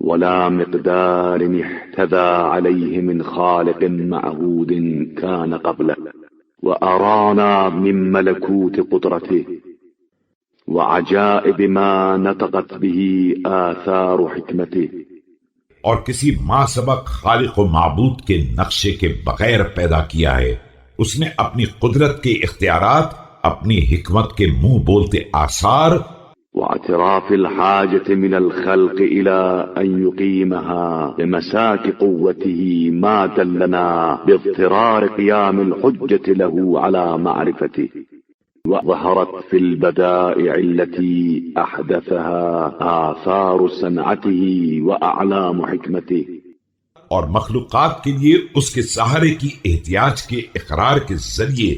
ولا مقدار احتذى عليه من خالق معهود كان قبله وأرانا من ملكوت قدرته وعجائب ما نطقت به آثار حكمته. اور کسی ماں سبق خالق و معبود کے نقشے کے بغیر پیدا کیا ہے. اس نے اپنی قدرت کے اختیارات، اپنی حکمت کے منہ بولتے آثار واعتراف الحاجة من الخلق إلى أن يقيمها بمساك قوته ما دلنا باضطرار قيام الحجة له على معرفته. وظهرت في البدائع التي أحدثها آثار صنعته وأعلام حكمته. اور مخلوقات کے لیے اس کے سہارے کی احتیاج کے اقرار کے ذریعے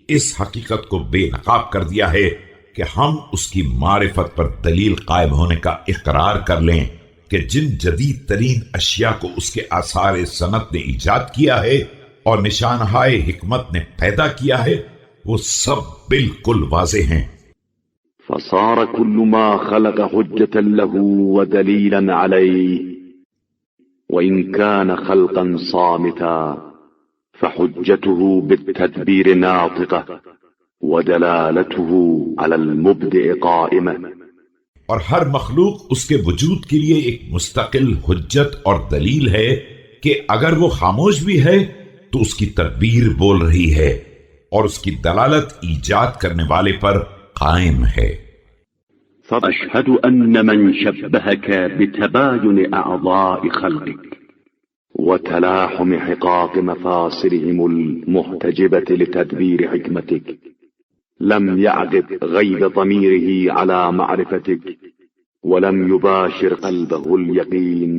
اس حقیقت کو بے نقاب کر دیا ہے کہ ہم اس کی معرفت پر دلیل قائم ہونے کا اقرار کر لیں کہ جن جدید ترین اشیاء کو اس کے آثار صنعت نے ایجاد کیا ہے اور نشانہائے حکمت نے پیدا کیا ہے وہ سب بالکل واضح ہیں. فصار كل ما خلق حجة له ودليلا عليه وإن كان خلقا صامتا فحجته بالتدبير ناطقة ودلالته على المبدع قائمة. اور ہر مخلوق اس کے وجود کے لیے ایک مستقل حجت اور دلیل ہے کہ اگر وہ خاموش بھی ہے تو اس کی تدبیر بول رہی ہے اور اس کی دلالت ایجاد کرنے والے پر قائم ہے. فأشهد أن من شبهك بتباين أعضاء خلقك وتلاحم حقاق مفاصلهم المحتجبة لتدبير حكمتك لم يعقد غيب ضميره على معرفتك ولم يباشر قلبه اليقين.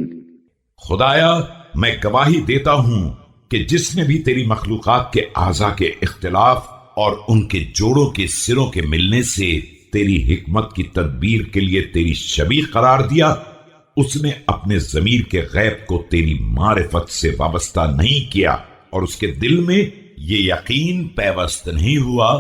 خدایا میں گواہی دیتا ہوں کہ جس نے بھی تیری مخلوقات کے اعضاء کے اختلاف اور ان کے جوڑوں کے سروں کے ملنے سے تیری حکمت کی تدبیر کے لیے تیری شبیہ قرار دیا، اس نے اپنے ضمیر کے غیب کو تیری معرفت سے وابستہ نہیں کیا اور اس کے دل میں یہ یقین پیوست نہیں ہوا